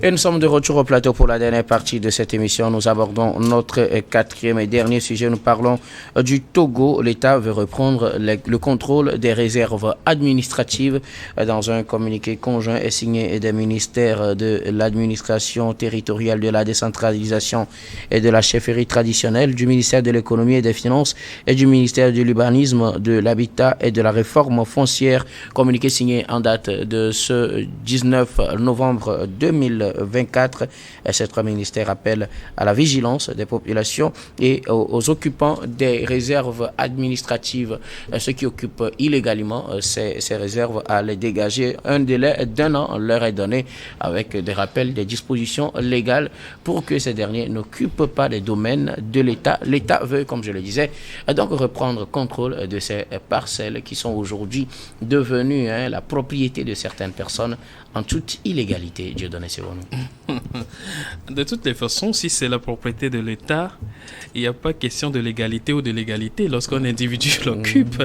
Et nous sommes de retour au plateau pour la dernière partie de cette émission. Nous abordons notre quatrième et dernier sujet. Nous parlons du Togo. L'État veut reprendre le contrôle des réserves administratives. Dans un communiqué conjoint et signé des ministères de l'administration territoriale, de la décentralisation et de la chefferie traditionnelle, du ministère de l'économie et des finances et du ministère de l'urbanisme, de l'habitat et de la réforme foncière. Communiqué signé en date de ce 19 novembre 2024. Ces trois ministères appellent à la vigilance des populations et aux occupants des réserves administratives, ceux qui occupent illégalement ces réserves, à les dégager. Un délai d'1 an leur est donné avec des rappels des dispositions légales pour que ces derniers n'occupent pas les domaines de l'État. L'État veut, comme je le disais, donc reprendre contrôle de ces parcelles qui sont aujourd'hui devenues la propriété de certaines personnes en toute illégalité. Dieudonné Sewonou. De toutes les façons, si c'est la propriété de l'État, il n'y a pas question de légalité ou de légalité lorsqu'un individu l'occupe.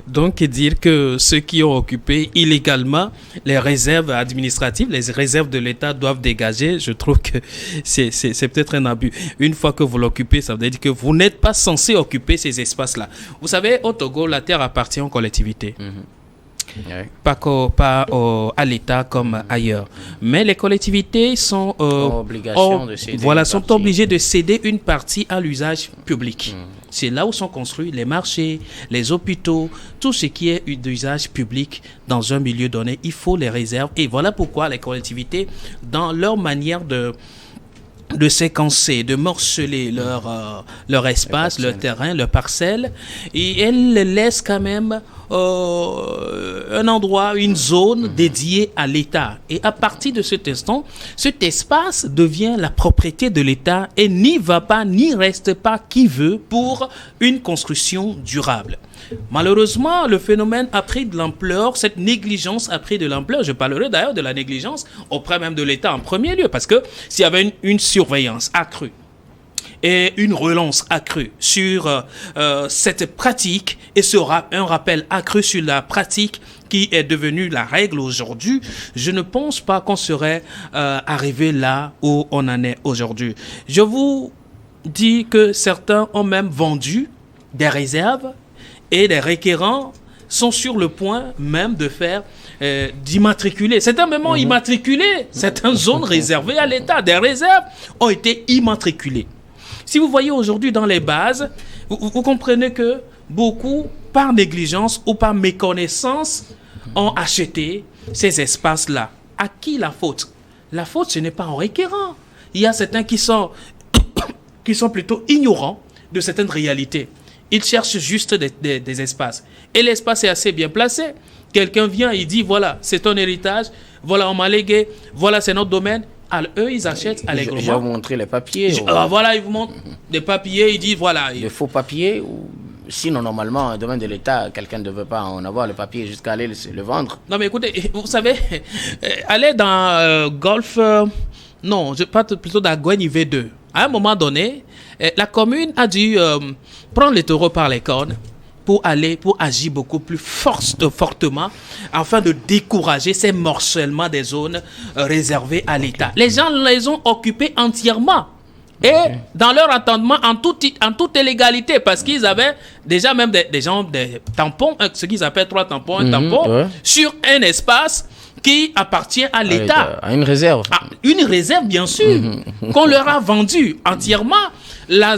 Donc, dire que ceux qui ont occupé illégalement les réserves administratives, les réserves de l'État doivent dégager, je trouve que c'est peut-être un abus. Une fois que vous l'occupez, ça veut dire que vous n'êtes pas censé occuper ces espaces-là. Vous savez, au Togo, la terre appartient aux collectivités. Pas à l'État comme ailleurs. Mais les collectivités sont, sont obligées de céder une partie à l'usage public. C'est là où sont construits les marchés, les hôpitaux, tout ce qui est d'usage public dans un milieu donné. Il faut les réserves. Et voilà pourquoi les collectivités, dans leur manière de séquencer, de morceler leur espace, leur terrain, leur parcelle, et elles laissent quand même un endroit, une zone dédiée à l'État. Et à partir de cet instant, cet espace devient la propriété de l'État et n'y va pas, n'y reste pas qui veut pour une construction durable. Malheureusement, le phénomène a pris de l'ampleur, cette négligence a pris de l'ampleur. Je parlerai d'ailleurs de la négligence auprès même de l'État en premier lieu, parce que s'il y avait une surveillance accrue et une relance accrue sur cette pratique et un rappel accru sur la pratique qui est devenue la règle aujourd'hui, je ne pense pas qu'on serait arrivé là où on en est aujourd'hui. Je vous dis que certains ont même vendu des réserves et les requérants sont sur le point même de faire d'immatriculer. Certains même ont immatriculé certaines zones réservées à l'État. Des réserves ont été immatriculées. Si vous voyez aujourd'hui dans les bases, vous comprenez que beaucoup, par négligence ou par méconnaissance, ont acheté ces espaces-là. À qui la faute? La faute, ce n'est pas aux requérants. Il y a certains qui sont plutôt ignorants de certaines réalités. Ils cherchent juste des espaces. Et l'espace est assez bien placé. Quelqu'un vient, il dit, voilà, c'est ton héritage, voilà, on m'a légué, voilà, c'est notre domaine. Alors, eux, ils achètent allègrement. Je vais vous montrer les papiers. Voilà, ils vous montrent des papiers, ils disent, voilà. Des faux papiers, ou sinon, normalement, un domaine de l'État, quelqu'un ne devait pas en avoir le papier jusqu'à aller le vendre. Non, mais écoutez, vous savez, aller dans Golfe, non, je parle plutôt d'Agoueni V2. À un moment donné, la commune a dû prendre les taureaux par les cornes pour agir beaucoup plus fortement afin de décourager ces morcellements des zones réservées à l'État. Les gens les ont occupés entièrement et dans leur entendement en toute illégalité, parce qu'ils avaient déjà même des tampons, ce qu'ils appellent 3 tampons, un tampon sur un espace qui appartient à l'État. À une réserve. Une réserve, bien sûr, qu'on leur a vendue entièrement. La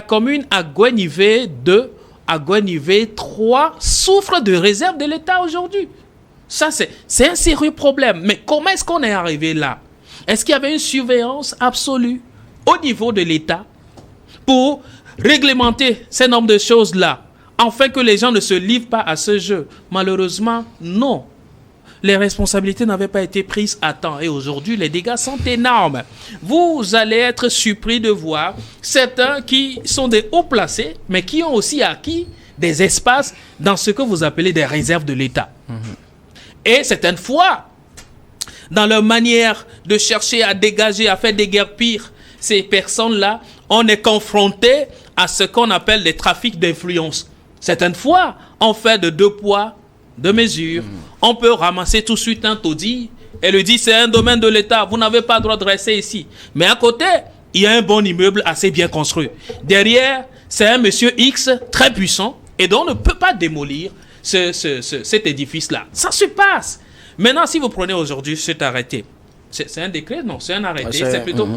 commune Agoueni 2, Agoueni 3 souffre de réserve de l'État aujourd'hui. Ça, c'est un sérieux problème. Mais comment est-ce qu'on est arrivé là? Est-ce qu'il y avait une surveillance absolue au niveau de l'État pour réglementer ces nombres de choses-là, afin que les gens ne se livrent pas à ce jeu? Malheureusement, non. Les responsabilités n'avaient pas été prises à temps et aujourd'hui les dégâts sont énormes. Vous allez être surpris de voir certains qui sont des hauts placés mais qui ont aussi acquis des espaces dans ce que vous appelez des réserves de l'État. Et certaines fois, dans leur manière de chercher à dégager, à faire déguerpir ces personnes-là, on est confronté à ce qu'on appelle les trafics d'influence. Certaines fois, on fait de 2 poids, 2 mesures. On peut ramasser tout de suite un taudis Elle lui dit, c'est un domaine de l'État, vous n'avez pas le droit de rester ici. Mais à côté, il y a un bon immeuble assez bien construit. Derrière, c'est un monsieur X très puissant et donc on ne peut pas démolir cet édifice-là. Ça se passe. Maintenant, si vous prenez aujourd'hui cet arrêté, c'est un décret? Non, c'est un arrêté. C'est plutôt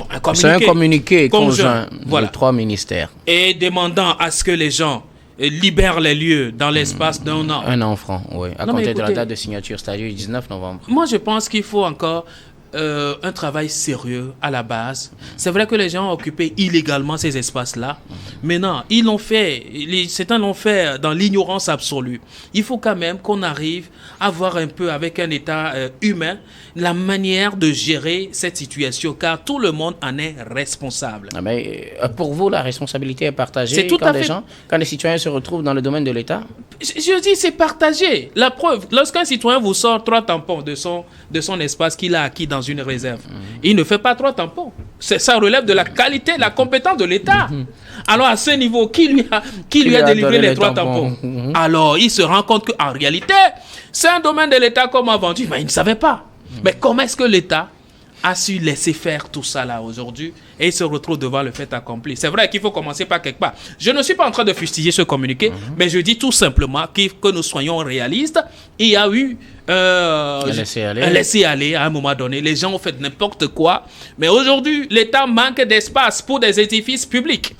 un communiqué. C'est un communiqué conjoint voilà. de 3 ministères. Et demandant à ce que les gens libèrent les lieux dans l'espace d'un an. Un an franc, oui. À compter de la date de signature, c'est-à-dire le 19 novembre. Moi, je pense qu'il faut encore un travail sérieux à la base. C'est vrai que les gens ont occupé illégalement ces espaces-là. Maintenant, ils l'ont fait. Certains l'ont fait dans l'ignorance absolue. Il faut quand même qu'on arrive à voir un peu avec un état humain la manière de gérer cette situation, car tout le monde en est responsable. Ah mais, pour vous, la responsabilité est partagée c'est tout quand, à fait... quand les citoyens se retrouvent dans le domaine de l'État? Je dis c'est partagé. La preuve, lorsqu'un citoyen vous sort 3 tampons de son espace qu'il a acquis dans une réserve, il ne fait pas 3 tampons. Ça relève de la qualité, la compétence de l'État. Alors à ce niveau, qui lui a délivré les 3 tampons? Alors il se rend compte qu'en réalité, c'est un domaine de l'État qu'on m'a vendu, mais il ne savait pas. Mais comment est-ce que l'État a su laisser faire tout ça là aujourd'hui et il se retrouve devant le fait accompli? C'est vrai qu'il faut commencer par quelque part. Je ne suis pas en train de fustiger ce communiqué, mais je dis tout simplement que nous soyons réalistes. Il y a eu un laisser-aller à un moment donné. Les gens ont fait n'importe quoi. Mais aujourd'hui, l'État manque d'espace pour des édifices publics.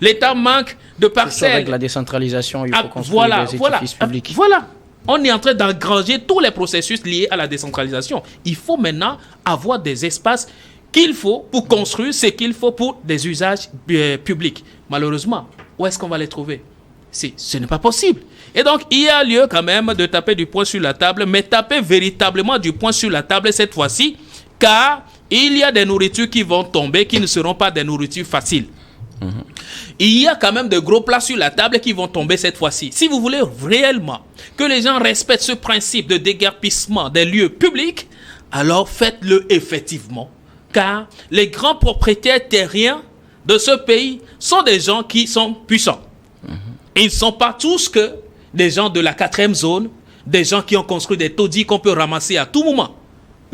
L'État manque de parcelles. Avec la décentralisation, il faut construire des édifices publics. Voilà. On est en train d'engranger tous les processus liés à la décentralisation. Il faut maintenant avoir des espaces qu'il faut pour construire ce qu'il faut pour des usages publics. Malheureusement, où est-ce qu'on va les trouver? Ce n'est pas possible. Et donc, il y a lieu quand même de taper du poing sur la table, mais taper véritablement du poing sur la table cette fois-ci, car il y a des nourritures qui vont tomber, qui ne seront pas des nourritures faciles. Il y a quand même de gros plats sur la table qui vont tomber cette fois-ci. Si vous voulez réellement que les gens respectent ce principe de déguerpissement des lieux publics, alors faites-le effectivement. Car les grands propriétaires terriens de ce pays sont des gens qui sont puissants. Ils ne sont pas tous que des gens de la 4e zone, des gens qui ont construit des taudis qu'on peut ramasser à tout moment.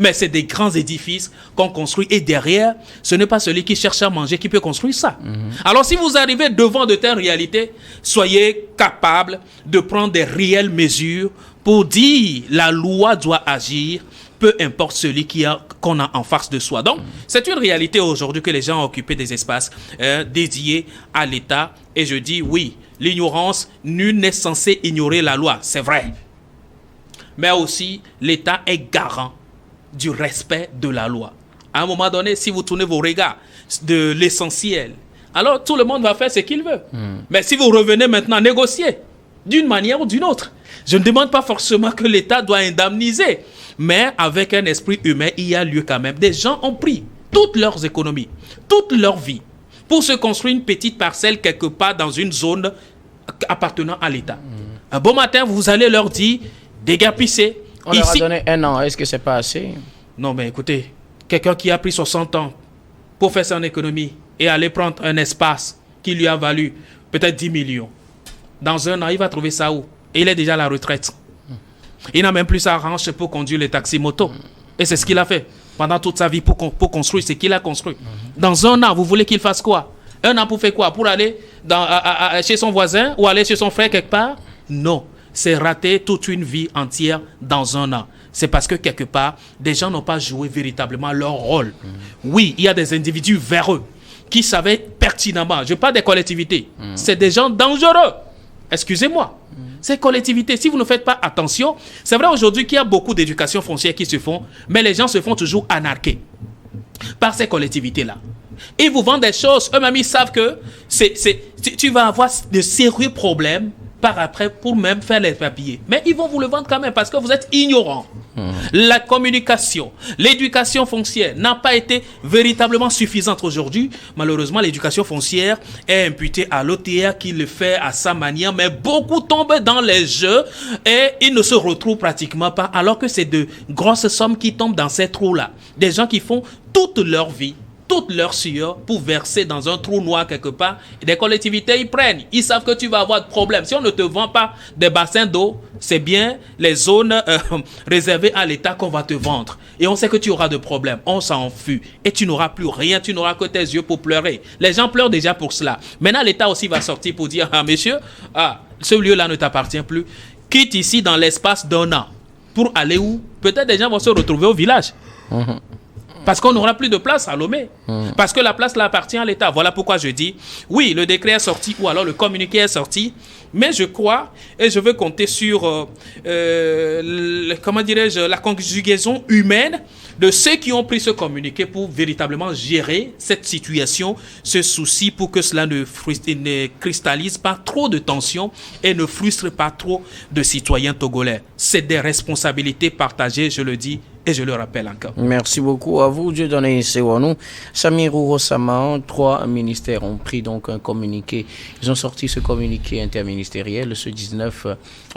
Mais c'est des grands édifices qu'on construit et derrière, ce n'est pas celui qui cherche à manger qui peut construire ça. Alors si vous arrivez devant de telles réalités, soyez capable de prendre des réelles mesures pour dire la loi doit agir, peu importe celui qu'on a en face de soi. Donc, c'est une réalité aujourd'hui que les gens ont occupé des espaces dédiés à l'État. Et je dis oui, l'ignorance, nul n'est censé ignorer la loi, c'est vrai. Mais aussi, l'État est garant du respect de la loi. À un moment donné, si vous tournez vos regards de l'essentiel, alors tout le monde va faire ce qu'il veut. Mais si vous revenez maintenant négocier d'une manière ou d'une autre, je ne demande pas forcément que l'État doit indemniser, mais avec un esprit humain, il y a lieu quand même. Des gens ont pris toutes leurs économies, toute leur vie, pour se construire une petite parcelle quelque part dans une zone appartenant à l'État. Un beau matin, vous allez leur dire, déguerpissez. On leur a donné 1 an. Est-ce que c'est pas assez? Non, mais écoutez, quelqu'un qui a pris 60 ans pour faire son économie et aller prendre un espace qui lui a valu peut-être 10 millions, dans 1 an, il va trouver ça où? Et il est déjà à la retraite. Il n'a même plus sa ranche pour conduire les taxis moto. Et c'est ce qu'il a fait pendant toute sa vie pour construire ce qu'il a construit. Dans 1 an, vous voulez qu'il fasse quoi? 1 an pour faire quoi? Pour aller chez son voisin ou aller chez son frère quelque part? Non. C'est rater toute une vie entière dans 1 an. C'est parce que quelque part, des gens n'ont pas joué véritablement leur rôle. Oui, il y a des individus véreux qui savaient pertinemment, je parle des collectivités, c'est des gens dangereux. Excusez-moi. Ces collectivités, si vous ne faites pas attention, c'est vrai aujourd'hui qu'il y a beaucoup d'éducation foncière qui se font, mais les gens se font toujours anarquer par ces collectivités-là. Ils vous vendent des choses, eux-mêmes ils savent que tu vas avoir de sérieux problèmes par après pour même faire les papiers. Mais ils vont vous le vendre quand même parce que vous êtes ignorants. La communication, l'éducation foncière n'a pas été véritablement suffisante aujourd'hui. Malheureusement, l'éducation foncière est imputée à l'OTR qui le fait à sa manière, mais beaucoup tombent dans les jeux et ils ne se retrouvent pratiquement pas, alors que c'est de grosses sommes qui tombent dans ces trous-là. Des gens qui font toute leur vie toute leur sueur pour verser dans un trou noir quelque part. Et des collectivités, ils prennent. Ils savent que tu vas avoir de problèmes. Si on ne te vend pas des bassins d'eau, c'est bien les zones réservées à l'État qu'on va te vendre. Et on sait que tu auras de problèmes. On s'en fout. Et tu n'auras plus rien. Tu n'auras que tes yeux pour pleurer. Les gens pleurent déjà pour cela. Maintenant, l'État aussi va sortir pour dire, ah, monsieur, ce lieu-là ne t'appartient plus. Quitte ici dans l'espace d'un an. Pour aller où? Peut-être des gens vont se retrouver au village. Parce qu'on n'aura plus de place à Lomé. Parce que la place là appartient à l'État. Voilà pourquoi je dis, oui, le décret est sorti ou alors le communiqué est sorti. Mais je crois, et je veux compter sur, la conjugaison humaine de ceux qui ont pris ce communiqué pour véritablement gérer cette situation, ce souci pour que cela ne cristallise pas trop de tensions et ne frustre pas trop de citoyens togolais. C'est des responsabilités partagées, je le dis, et je le rappelle encore. Merci beaucoup à vous, Dieudonné Sewanou. Samirou Rossama, 3 ministères ont pris donc un communiqué. Ils ont sorti ce communiqué interministériel ce 19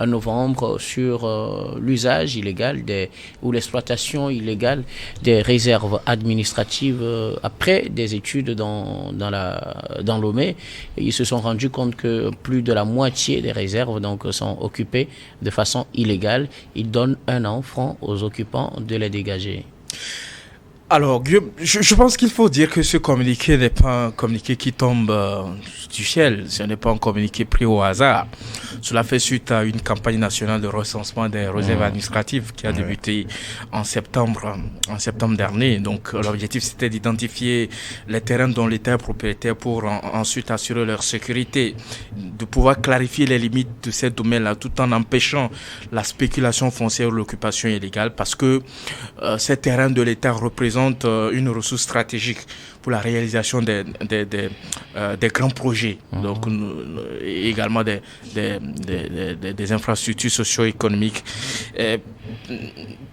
novembre sur l'usage illégal ou l'exploitation illégale des réserves administratives après des études dans Lomé. Ils se sont rendus compte que plus de la moitié des réserves donc sont occupées de façon illégale. Ils donnent 1 an franc aux occupants de les dégager. Alors, Guillaume, je pense qu'il faut dire que ce communiqué n'est pas un communiqué qui tombe du ciel. Ce n'est pas un communiqué pris au hasard. Cela fait suite à une campagne nationale de recensement des réserves administratives qui a débuté en septembre dernier. Donc, l'objectif, c'était d'identifier les terrains dont l'État est propriétaire pour ensuite assurer leur sécurité, de pouvoir clarifier les limites de ces domaines-là tout en empêchant la spéculation foncière ou l'occupation illégale parce que ces terrains de l'État représentent une ressource stratégique pour la réalisation des grands projets, donc également des infrastructures socio-économiques.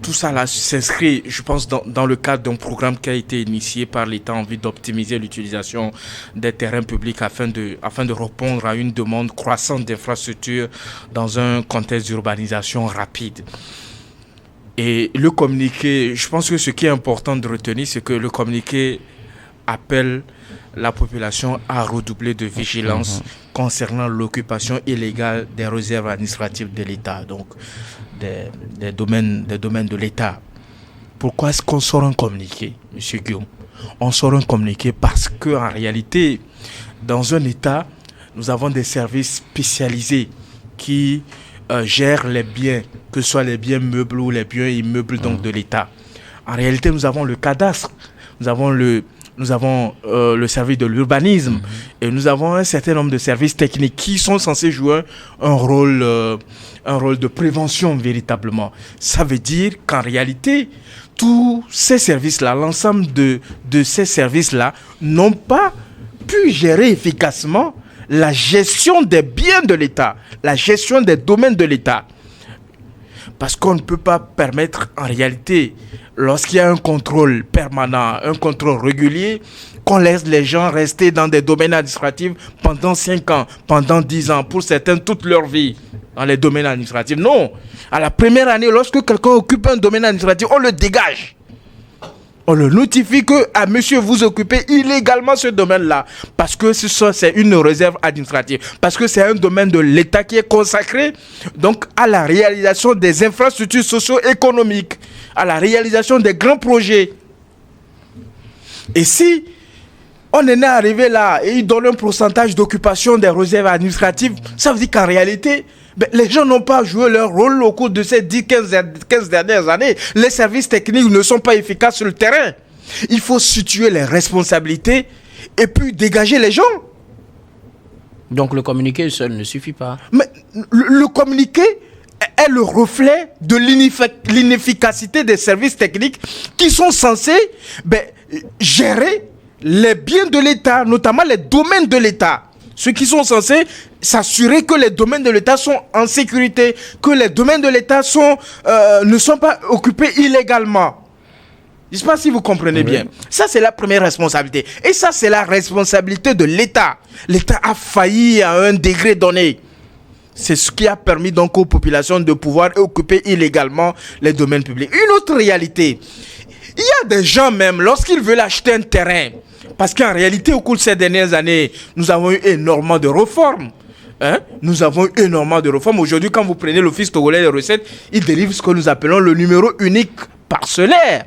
Tout ça là s'inscrit, je pense, dans le cadre d'un programme qui a été initié par l'État en vue d'optimiser l'utilisation des terrains publics afin de répondre à une demande croissante d'infrastructures dans un contexte d'urbanisation rapide. Et le communiqué, je pense que ce qui est important de retenir, c'est que le communiqué appelle la population à redoubler de vigilance concernant l'occupation illégale des réserves administratives de l'État, donc des domaines de l'État. Pourquoi est-ce qu'on sort un communiqué, M. Guillaume? On sort un communiqué parce qu'en réalité, dans un État, nous avons des services spécialisés qui gèrent les biens, que ce soit les biens meubles ou les biens immeubles donc de l'État. En réalité, nous avons le cadastre, nous avons le service de l'urbanisme et nous avons un certain nombre de services techniques qui sont censés jouer un rôle de prévention véritablement. Ça veut dire qu'en réalité, tous ces services-là, l'ensemble de ces services-là n'ont pas pu gérer efficacement la gestion des biens de l'État, la gestion des domaines de l'État. Parce qu'on ne peut pas permettre en réalité, lorsqu'il y a un contrôle permanent, un contrôle régulier, qu'on laisse les gens rester dans des domaines administratifs pendant 5 ans, pendant 10 ans, pour certains toute leur vie dans les domaines administratifs. Non, à la première année, lorsque quelqu'un occupe un domaine administratif, on le dégage. On le notifie que, monsieur, vous occupez illégalement ce domaine-là. Parce que c'est une réserve administrative. Parce que c'est un domaine de l'État qui est consacré donc, à la réalisation des infrastructures socio-économiques, à la réalisation des grands projets. Et si on est arrivé là et il donne un pourcentage d'occupation des réserves administratives, ça veut dire qu'en réalité, les gens n'ont pas joué leur rôle au cours de ces 10-15 dernières années. Les services techniques ne sont pas efficaces sur le terrain. Il faut situer les responsabilités et puis dégager les gens. Donc le communiqué seul ne suffit pas. Mais le communiqué est le reflet de l'inefficacité des services techniques qui sont censés gérer les biens de l'État, notamment les domaines de l'État. Ceux qui sont censés s'assurer que les domaines de l'État sont en sécurité, que les domaines de l'État ne sont pas occupés illégalement. Je ne sais pas si vous comprenez bien. Ça, c'est la première responsabilité. Et ça, c'est la responsabilité de l'État. L'État a failli à un degré donné. C'est ce qui a permis donc aux populations de pouvoir occuper illégalement les domaines publics. Une autre réalité, Il y a des gens même, lorsqu'ils veulent acheter un terrain, parce qu'en réalité, au cours de ces dernières années, nous avons eu énormément de réformes. Nous avons eu énormément de réformes. Aujourd'hui, quand vous prenez l'Office togolais des recettes, il délivre ce que nous appelons le numéro unique parcellaire.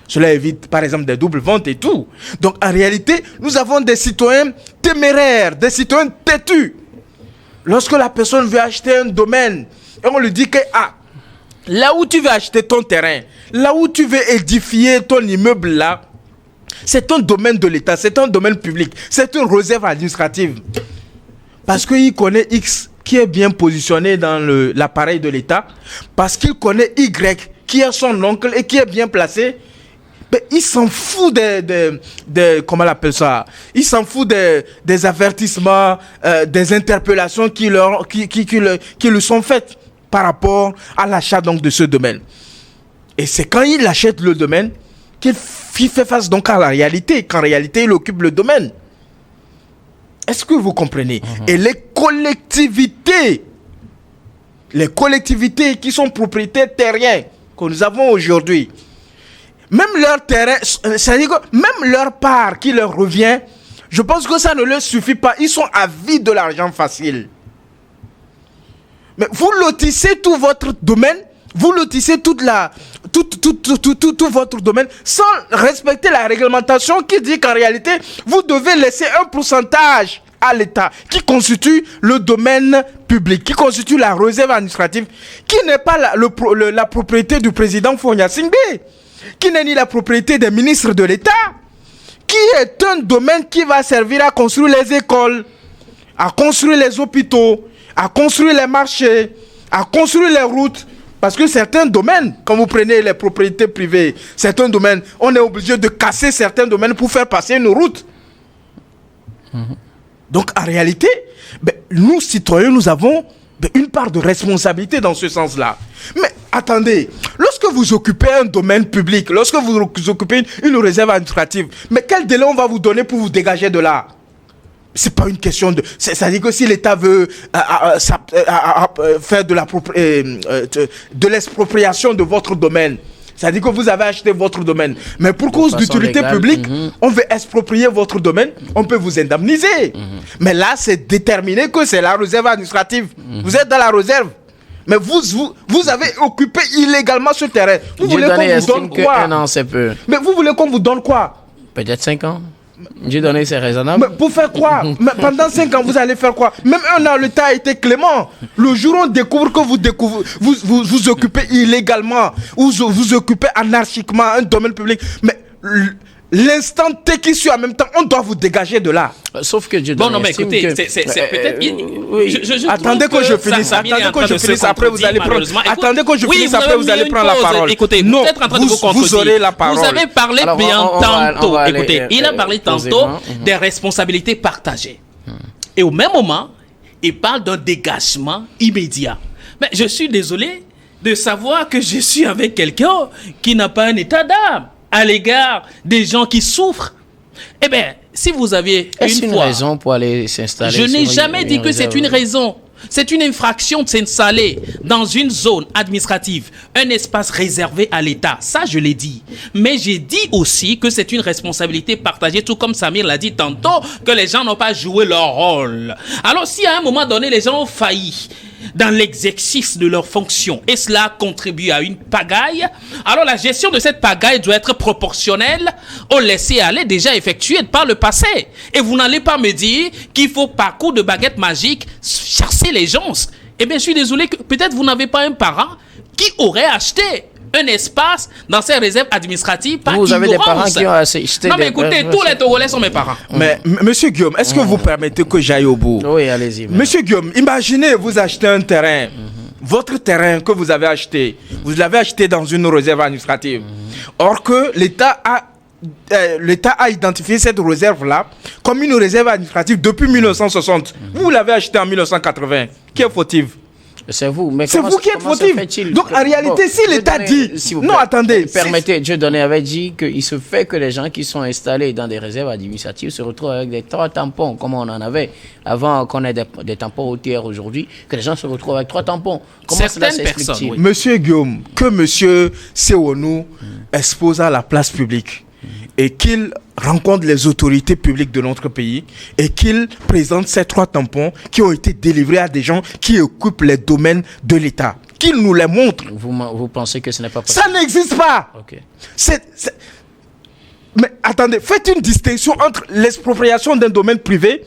Cela évite, par exemple, des doubles ventes et tout. Donc, en réalité, nous avons des citoyens téméraires, des citoyens têtus. Lorsque la personne veut acheter un domaine, et on lui dit que, là où tu veux acheter ton terrain, là où tu veux édifier ton immeuble là, c'est un domaine de l'État, c'est un domaine public, c'est une réserve administrative. Parce qu'il connaît X qui est bien positionné dans l'appareil de l'État, parce qu'il connaît Y qui est son oncle et qui est bien placé, mais il s'en fout comment on appelle ça? Il s'en fout des avertissements, des interpellations qui lui sont faites par rapport à l'achat donc de ce domaine. Et c'est quand il achète le domaine qu'il fait face donc à la réalité, qu'en réalité il occupe le domaine. Est-ce que vous comprenez? Et les collectivités qui sont propriétaires terriens que nous avons aujourd'hui, même leur terrain, c'est-à-dire que même leur part qui leur revient, je pense que ça ne leur suffit pas. Ils sont avides de l'argent facile. Mais vous lotissez tout votre domaine, vous lotissez tout votre domaine sans respecter la réglementation qui dit qu'en réalité, vous devez laisser un pourcentage à l'État qui constitue le domaine public, qui constitue la réserve administrative, qui n'est pas la propriété du président Fonia Singbe, qui n'est ni la propriété des ministres de l'État, qui est un domaine qui va servir à construire les écoles, à construire les hôpitaux, à construire les marchés, à construire les routes. Parce que certains domaines, quand vous prenez les propriétés privées, certains domaines, on est obligé de casser certains domaines pour faire passer une route. Donc en réalité, nous citoyens, nous avons une part de responsabilité dans ce sens-là. Mais attendez, lorsque vous occupez un domaine public, lorsque vous occupez une réserve administrative, mais quel délai on va vous donner pour vous dégager de là? C'est pas une question de... C'est-à-dire que si l'État veut faire de l'expropriation de votre domaine, c'est-à-dire que vous avez acheté votre domaine, mais pour cause d'utilité publique, on veut exproprier votre domaine, on peut vous indemniser. Mais là, c'est déterminé que c'est la réserve administrative. Vous êtes dans la réserve. Mais vous avez occupé illégalement ce terrain. Vous voulez qu'on vous donne quoi? Un an, c'est peu. Mais vous voulez qu'on vous donne quoi? Peut-être 5 ans. J'ai donné, c'est raisonnable. Mais pour faire quoi? Mais pendant 5 ans, vous allez faire quoi? Même un an, l'État a été clément. Le jour où on découvre que vous occupez illégalement, ou vous occupez anarchiquement un domaine public, mais l'instant T qui suit en même temps, on doit vous dégager de là. Sauf que Dieu bon, non, mais écoutez, c'est peut-être... Attendez que je finisse. Après vous allez prendre... Attendez que je finisse, après vous allez prendre la parole. Écoutez, non, vous êtes en train de vous contredire. Vous aurez la parole. Vous avez parlé tantôt. Écoutez, il a parlé tantôt des responsabilités partagées. Et au même moment, il parle d'un dégagement immédiat. Mais je suis désolé de savoir que je suis avec quelqu'un qui n'a pas un état d'âme à l'égard des gens qui souffrent. Eh bien, si vous aviez une raison pour aller s'installer, je n'ai jamais dit que c'est une raison. C'est une infraction de s'installer dans une zone administrative, un espace réservé à l'État. Ça, je l'ai dit. Mais j'ai dit aussi que c'est une responsabilité partagée, tout comme Samir l'a dit tantôt, que les gens n'ont pas joué leur rôle. Alors, si à un moment donné, les gens ont failli dans l'exercice de leurs fonctions et cela contribue à une pagaille, alors la gestion de cette pagaille doit être proportionnelle au laisser-aller déjà effectué par le passé. Et vous n'allez pas me dire qu'il faut par coup de baguette magique chasser les gens. Eh bien, je suis désolé que peut-être vous n'avez pas un parent qui aurait acheté un espace dans ces réserves administratives par ignorance. Vous avez des parents qui ont acheté. Non, mais écoutez, tous les Togolais sont mes parents. Mais, monsieur Guillaume, est-ce que vous permettez que j'aille au bout? Oui, allez-y. Monsieur Guillaume, imaginez, vous achetez un terrain. Votre terrain que vous avez acheté, vous l'avez acheté dans une réserve administrative. Or que l'État a identifié cette réserve-là comme une réserve administrative depuis 1960. Vous l'avez acheté en 1980. Qui est fautif? C'est vous. Mais c'est vous qui êtes fautif. Donc en réalité, si l'État dit... Non, attendez. Permettez, Dieudonné avait dit qu'il se fait que les gens qui sont installés dans des réserves administratives se retrouvent avec des 3 tampons, comme on en avait avant qu'on ait des tampons OTR aujourd'hui, que les gens se retrouvent avec 3 tampons. Comment cela s'explique-t-il? Oui. Monsieur Guillaume, que monsieur Sewonou expose à la place publique et qu'il rencontre les autorités publiques de notre pays et qu'il présente ces 3 tampons qui ont été délivrés à des gens qui occupent les domaines de l'État. Qu'il nous les montre. Vous pensez que ce n'est pas possible? Ça n'existe pas. Okay. Mais attendez, faites une distinction entre l'expropriation d'un domaine privé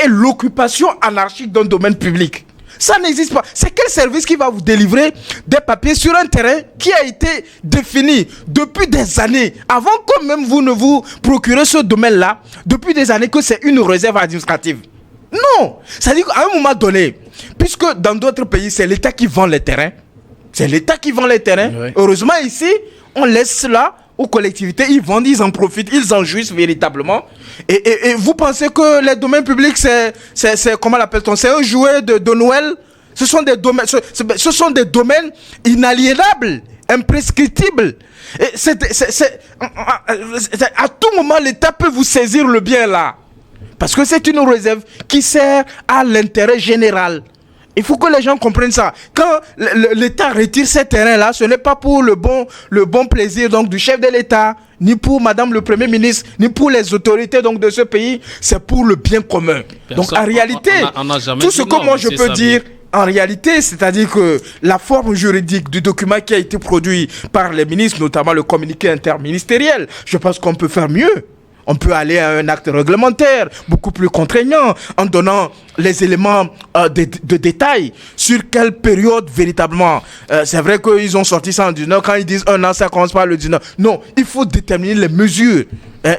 et l'occupation anarchique d'un domaine public. Ça n'existe pas. C'est quel service qui va vous délivrer des papiers sur un terrain qui a été défini depuis des années, avant que même vous ne vous procurez ce domaine-là, depuis des années que c'est une réserve administrative? Non. C'est-à-dire qu'à un moment donné, puisque dans d'autres pays, c'est l'État qui vend les terrains, oui. Heureusement ici, on laisse cela aux collectivités, ils vendent, ils en profitent, ils en jouissent véritablement. Et vous pensez que les domaines publics, c'est comment l'appelle-t-on? C'est un jouet de Noël? Ce sont des domaines inaliénables, imprescriptibles. Et à tout moment, l'État peut vous saisir le bien là. Parce que c'est une réserve qui sert à l'intérêt général. Il faut que les gens comprennent ça. Quand l'État retire ces terrains-là, ce n'est pas pour le bon plaisir donc du chef de l'État, ni pour Madame le Premier ministre, ni pour les autorités donc de ce pays. C'est pour le bien commun. Donc en réalité, tout ce que moi je peux dire, en réalité, c'est-à-dire que la forme juridique du document qui a été produit par les ministres, notamment le communiqué interministériel, je pense qu'on peut faire mieux. On peut aller à un acte réglementaire beaucoup plus contraignant en donnant les éléments de détail sur quelle période véritablement. C'est vrai qu'ils ont sorti ça en 19. Quand ils disent 1 an, ça commence par le 19. Non, il faut déterminer les mesures,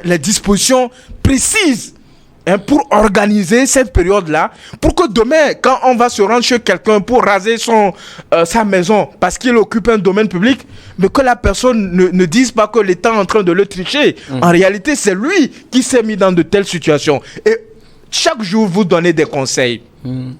les dispositions précises pour organiser cette période-là, pour que demain, quand on va se rendre chez quelqu'un pour raser sa maison parce qu'il occupe un domaine public, mais que la personne ne dise pas que l'État est en train de le tricher. En réalité, c'est lui qui s'est mis dans de telles situations. Et chaque jour, vous donnez des conseils.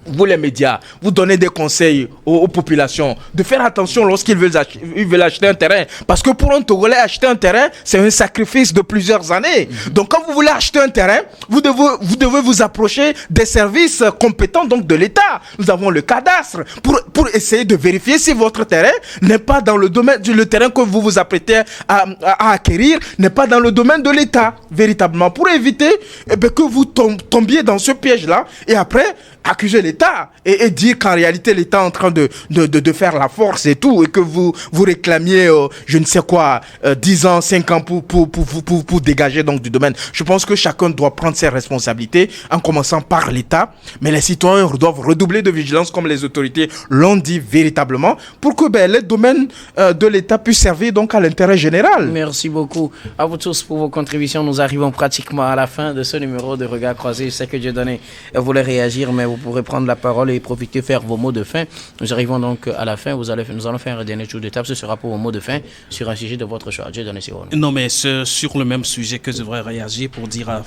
Vous les médias, vous donnez des conseils aux populations de faire attention lorsqu'ils veulent acheter un terrain. Parce que pour un Togolais, acheter un terrain, c'est un sacrifice de plusieurs années. Donc quand vous voulez acheter un terrain, vous devez vous approcher des services compétents donc de l'État. Nous avons le cadastre pour essayer de vérifier si votre terrain n'est pas dans le domaine, le terrain que vous vous apprêtez à acquérir n'est pas dans le domaine de l'État, véritablement. Pour éviter que vous tombiez dans ce piège-là et après accuser l'État et dire qu'en réalité l'État est en train de faire la force et tout et que vous réclamiez je ne sais quoi 10 ans, 5 ans pour dégager donc du domaine. Je pense que chacun doit prendre ses responsabilités en commençant par l'État, mais les citoyens doivent redoubler de vigilance comme les autorités l'ont dit véritablement pour que les domaines de l'État puissent servir donc à l'intérêt général. Merci beaucoup à vous tous pour vos contributions. Nous arrivons pratiquement à la fin de ce numéro de Regard Croisé. Je sais que Dieudonné voulait réagir, mais vous pourrez prendre la parole et profiter, faire vos mots de fin. Nous arrivons donc à la fin. Nous allons faire un dernier tour de table. Ce sera pour vos mots de fin sur un sujet de votre choix. Dieudonné Sirono. Non, mais sur le même sujet que je devrais réagir pour dire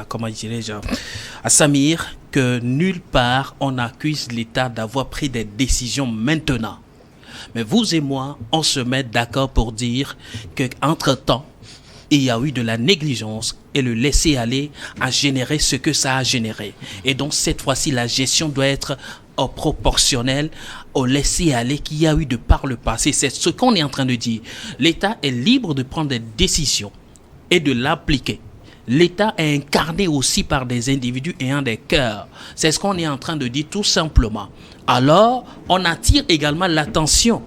comment dirais-je, à Samir que nulle part on accuse l'État d'avoir pris des décisions maintenant. Mais vous et moi, on se met d'accord pour dire qu'entre-temps, il y a eu de la négligence et le laisser-aller a généré ce que ça a généré. Et donc, cette fois-ci, la gestion doit être proportionnelle au laisser-aller qu'il y a eu de par le passé. C'est ce qu'on est en train de dire. L'État est libre de prendre des décisions et de l'appliquer. L'État est incarné aussi par des individus ayant des cœurs. C'est ce qu'on est en train de dire tout simplement. Alors, on attire également l'attention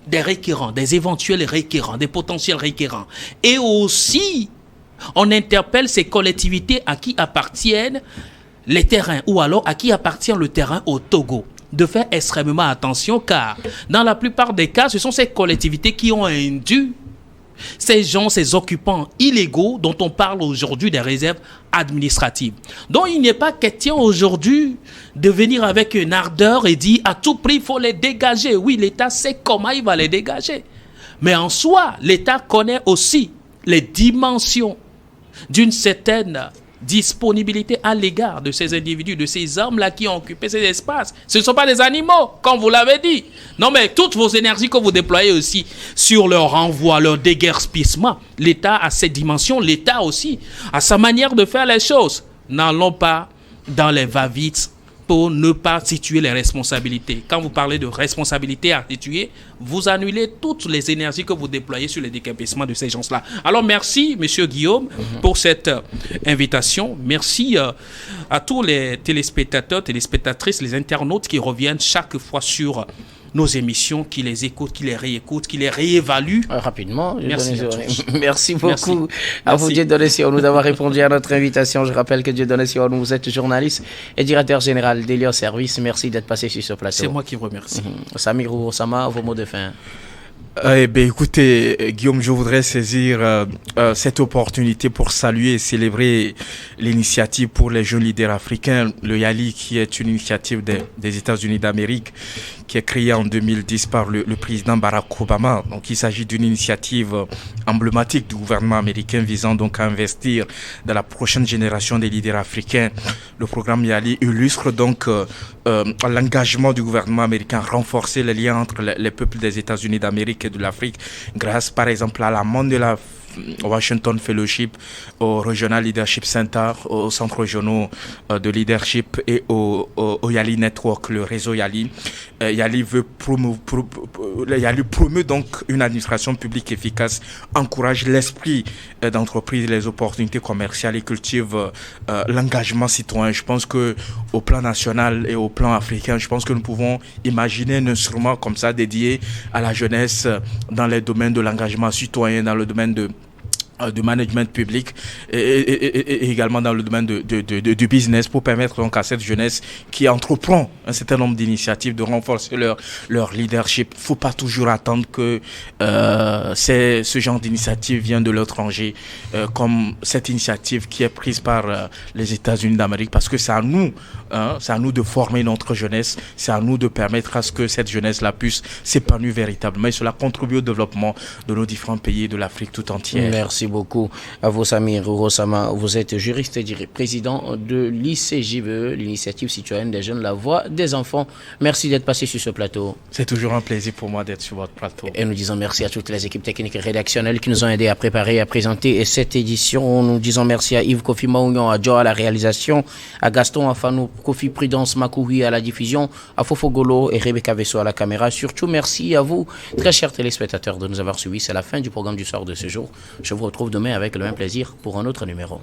des requérants, des éventuels requérants, des potentiels requérants. Et aussi, on interpelle ces collectivités à qui appartiennent les terrains ou alors à qui appartient le terrain au Togo. De faire extrêmement attention car dans la plupart des cas, ce sont ces collectivités qui ont induit ces gens, ces occupants illégaux dont on parle aujourd'hui des réserves administratives. Donc il n'est pas question aujourd'hui de venir avec une ardeur et dire à tout prix il faut les dégager. Oui, l'État sait comment il va les dégager. Mais en soi, l'État connaît aussi les dimensions d'une certaine disponibilité à l'égard de ces individus, de ces hommes-là qui ont occupé ces espaces. Ce ne sont pas des animaux, comme vous l'avez dit. Non, mais toutes vos énergies que vous déployez aussi sur leur renvoi, leur déguerpissement, l'État a cette dimension, l'État aussi a sa manière de faire les choses. N'allons pas dans les va-vite pour ne pas situer les responsabilités. Quand vous parlez de responsabilité à situer, vous annulez toutes les énergies que vous déployez sur le déguerpissement de ces gens-là. Alors merci, Monsieur Guillaume, pour cette invitation. Merci à tous les téléspectateurs, téléspectatrices, les internautes qui reviennent chaque fois sur nos émissions, qui les écoutent, qui les réécoutent, qui les réévaluent. Rapidement. Merci beaucoup à vous, Dieudonné Sionou, d'avoir répondu à notre invitation. Je rappelle que Dieudonné Sionou, vous êtes journaliste et directeur général d'Elios Service. Merci d'être passé sur ce plateau. C'est moi qui vous remercie. Samirou Osama, vos mots de fin. Écoutez, Guillaume, je voudrais saisir cette opportunité pour saluer et célébrer l'initiative pour les jeunes leaders africains, le YALI, qui est une initiative des États-Unis d'Amérique, qui est créée en 2010 par le président Barack Obama. Donc, il s'agit d'une initiative emblématique du gouvernement américain visant donc à investir dans la prochaine génération des leaders africains. Le programme YALI illustre donc l'engagement du gouvernement américain à renforcer les liens entre les peuples des États-Unis d'Amérique et de l'Afrique, grâce par exemple à la Mandela Washington Fellowship, au Regional Leadership Center, aux centres régionaux de leadership et au YALI Network, le réseau YALI. YALI promeut donc une administration publique efficace, encourage l'esprit d'entreprise, les opportunités commerciales et cultive l'engagement citoyen. Je pense que au plan national et au plan africain, je pense que nous pouvons imaginer un instrument comme ça dédié à la jeunesse dans les domaines de l'engagement citoyen, dans le domaine de management public et également dans le domaine du business, pour permettre donc à cette jeunesse qui entreprend un certain nombre d'initiatives de renforcer leur leadership. Il ne faut pas toujours attendre que ce genre d'initiative vienne de l'étranger, comme cette initiative qui est prise par les États-Unis d'Amérique, parce que c'est à nous de former notre jeunesse, c'est à nous de permettre à ce que cette jeunesse-là puisse s'épanouir véritablement, et cela contribue au développement de nos différents pays et de l'Afrique tout entière. Merci beaucoup à vous, Samir Osama. Vous êtes juriste et président de l'ICJVE, l'initiative citoyenne des jeunes, la voix des enfants. Merci d'être passé sur ce plateau. C'est toujours un plaisir pour moi d'être sur votre plateau. Et nous disons merci à toutes les équipes techniques et rédactionnelles qui nous ont aidés à préparer et à présenter cette édition. Nous disons merci à Yves Kofi Maounion, à Joe à la réalisation, à Gaston Afanou, Kofi Prudence Makoui à la diffusion, à Fofo Golo et Rebecca Vesso à la caméra. Surtout, merci à vous, très chers téléspectateurs, de nous avoir suivis. C'est la fin du programme du soir de ce jour. Je vous retrouve demain avec le même plaisir pour un autre numéro.